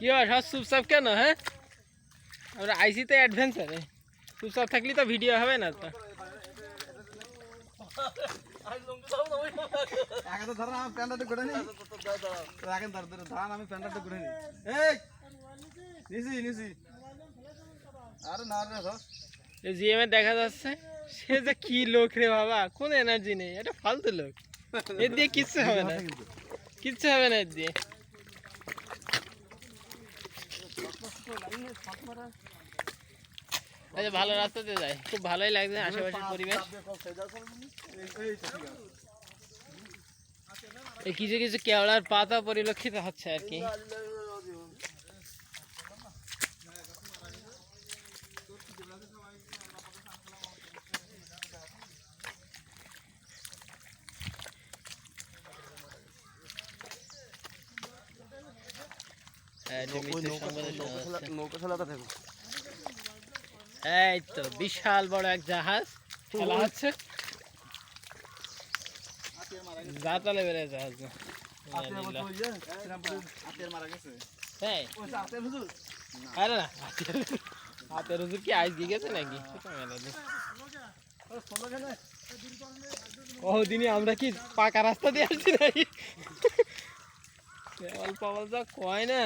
কি হয় সব চুপচাপ কেন? হ্যাঁ, আমরা আইসি তো অ্যাডভেঞ্চারে, চুপচাপ থাকলে তো ভিডিও হবে না তো। জিএমে দেখা যাচ্ছে সে যে কি লোক রে বাবা, কোন এনার্জি নেই, এটা ফালতু লোক, এর দিয়ে কিচ্ছু হবে না, কিচ্ছু হবে না এর দিয়ে। আচ্ছা, ভালো রাস্তাতে যায়, খুব ভালোই লাগছে আশেপাশের পরিবেশ। এই কিছু কিছু কেওড়ার পাতা পরিলক্ষিত হচ্ছে আর কি। এই তো বিশাল বড় এক জাহাজ খেলা হচ্ছে, জাতালে বেড়ে জাহাজ। আরে না, হাতের হুজুর কি আইস দিয়ে গেছে নাকি? দিনই আমরা কি পাকা রাস্তা দিয়ে আসছি নাকি? অল্প অল্প কয় না।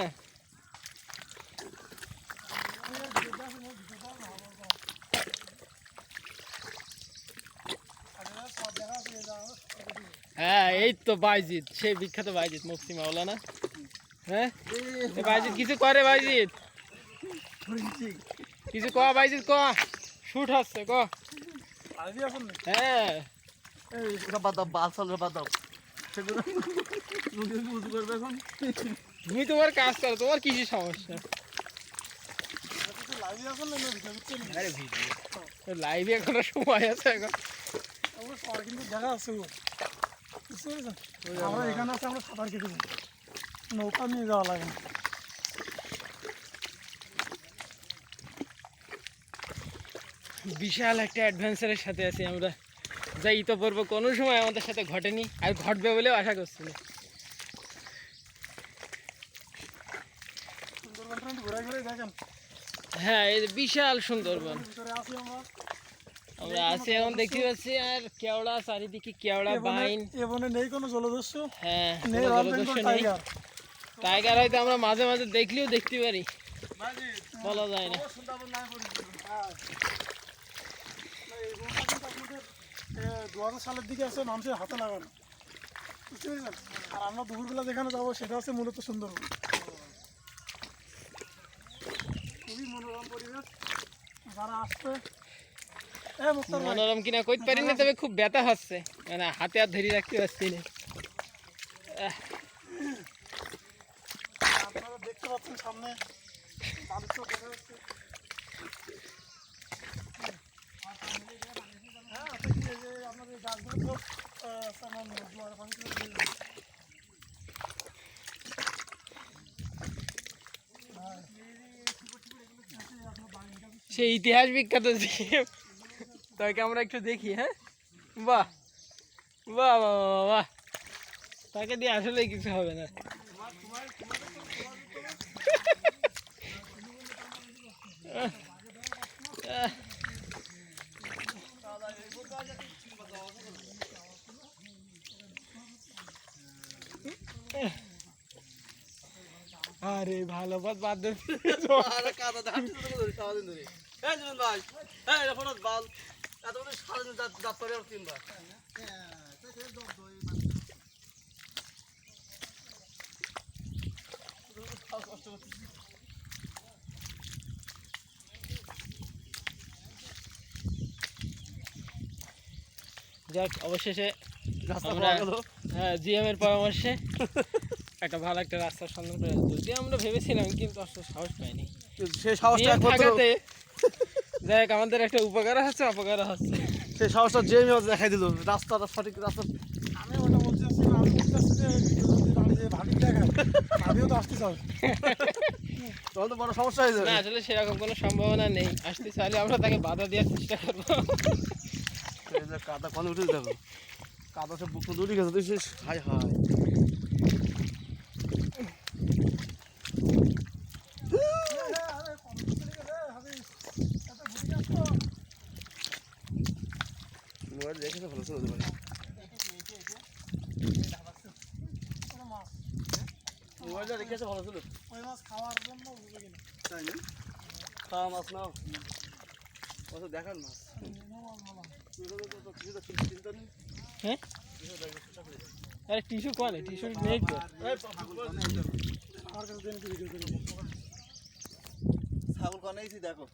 হ্যাঁ, এই তো বাইজিৎ, সেই বিখ্যাত বাইজিৎ মুফতি মাওলানা। হ্যাঁ, বাইজিৎ কিছু করে, বাইজিৎ কিছু ক, বাইজিৎ ক, শুট হচ্ছে ক। হ্যাঁ, তুমি তোমার কাজ করো, তোমার কিছু সমস্যা? লাইভে এখনো সময় আছে, এখন দেখা আছে আমরা এখানে আছে, আমরা সাঁতার কেটে যাই, নৌকা নিয়ে যাওয়া লাগে না। বিশাল একটা অ্যাডভেঞ্চারের সাথে আছি আমরা, যা ইতপূর্ব কোনো সময় আমাদের সাথে ঘটেনি আর ঘটবে বলেও আশা করছি না। হ্যাঁ, এই বিশাল সুন্দরবন আমরা আছি এখন, দেখতে পাচ্ছি। আর কেওড়া চারিদিকে, কেওড়া বাইন, নেই কোনো জলদস্যু। হ্যাঁ, জলদস্যু নেই। টাইগার হয়তো আমরা মাঝে মাঝে দেখলেও দেখতে পারি, বলা যায় না। 2000 সালের দিকে আছে মানুষের হাতে লাগানো, বুঝতে পেরেছেন? আর আমরা দুপুরবেলা যেখানে যাবো সেটা হচ্ছে মূলত সুন্দরবন। খুবই মনোরম পরিবেশ, যারা আসছে মনোরম কিনা কইতে পারি না, তবে খুব ব্যথা হচ্ছে, মানে হাতে আর ধরে রাখতে পারছি না। আপনারা দেখতে পাচ্ছেন সামনে বালুচর দেখা যাচ্ছে। হ্যাঁ, আপনাদের গাছগুলো সেই ইতিহাস বিখ্যাত, তাকে আমরা একটু দেখি। হ্যাঁ, বাহ বাহ বাহ বাহ, তাকে দিয়ে আসলে কিছু হবে না। আরে ভালো পথ বাদ দে, যাক, অবশেষে আমরা জিএম এর পরামর্শে একটা ভালো একটা রাস্তার সন্ধান করে, যদি আমরা ভেবেছিলাম, কিন্তু আসলে সাহস পাইনি। সেই সাহসটা থাকাতে যাক আমাদের একটা উপকার হচ্ছে, অপকার হচ্ছে। সেই সাহসটা যে দেখাই দিল রাস্তাটা, সঠিক রাস্তা। আমি ওটা বলতেছিলাম, আমি বলতেছি যে দাঁড়িয়ে ভাবি দেখায়, আমিও তো আসতে চাই, তখন তো বড় সমস্যা হয়ে যাবে। না, আসলে সেরকম কোনো সম্ভাবনা নেই, আসতে চাইলে আমরা তাকে বাধা দেওয়ার চেষ্টা করবো। কাদা কনে উঠে যাবে, কাদা সব বুক উঠে গেছে, তুই হাই হাই। রেখেছে ভালো ছিল ওদের মোবাইলটা রেখেছে ভালো ছিল। ওই মাছ খাওয়ার জন্য বুঝে কিনা তাই না? খাওয়া মাছ নাও, ও তো দেখার মাছ। চিন্তা নেই। হ্যাঁ আরে টিস্যু কোয়ালে টিস্যু নেই তো আমার কাছে দেন কি ভিডিও করে ছাগল কানেইছি দেখো।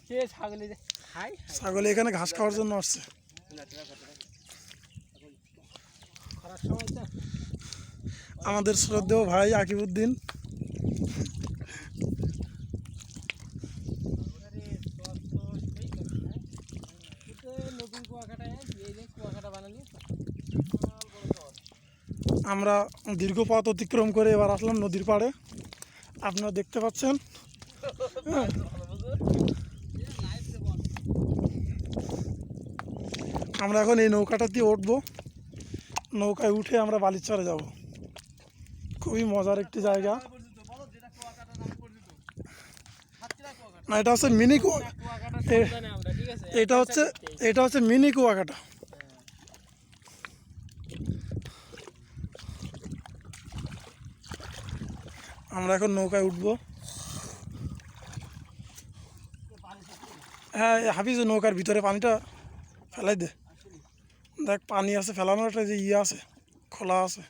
কে ছাগলে যে খাই ছাগল এখানে ঘাস খাওয়ার জন্য আসছে। খারাপ সময় তো আমাদের শ্রদ্ধেয় ভাই আকিবউদ্দিন। নতুন কুয়াকাটা এই যে কুয়াকাটা বানালি আমরা দীর্ঘ পথ অতিক্রম করে এবার আসলাম নদীর পাড়ে। আপনারা দেখতে পাচ্ছেন আমরা এখন এই নৌকাটা দিয়ে উঠবো। নৌকায় উঠে আমরা বালিচরে যাব। খুবই মজার একটি জায়গা। না, এটা হচ্ছে মিনি কুয়া, আমরা ঠিক আছে এটা হচ্ছে মিনি কুয়াকাটা। আমরা এখন নৌকায় উঠবো। হ্যাঁ হাফিজ, নৌকার ভিতরে পানিটা ফেলাই দে। দেখ পানি আছে, ফেলানোর একটা যে ইয়ে আছে, খোলা আছে।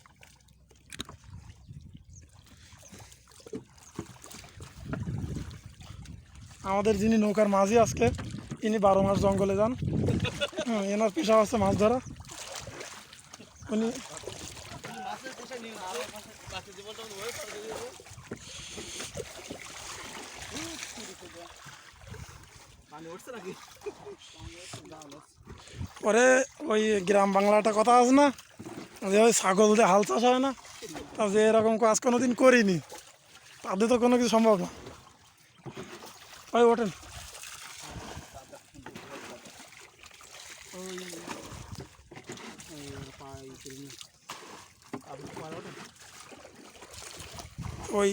আমাদের যিনি নৌকার মাঝি আজকে, ইনি 12 মাস জঙ্গলে যান। এনার পেশা আছে মাছ ধরা। উনি পরে ওই গ্রাম বাংলাটা কথা আছে না, যে ওই ছাগল দিয়ে হাল চাষ হয় না, তা যে এরকম কাজ কোনোদিন করিনি তাদের তো কোনো কিছু সম্ভব না। ওই ওঠেন, ওই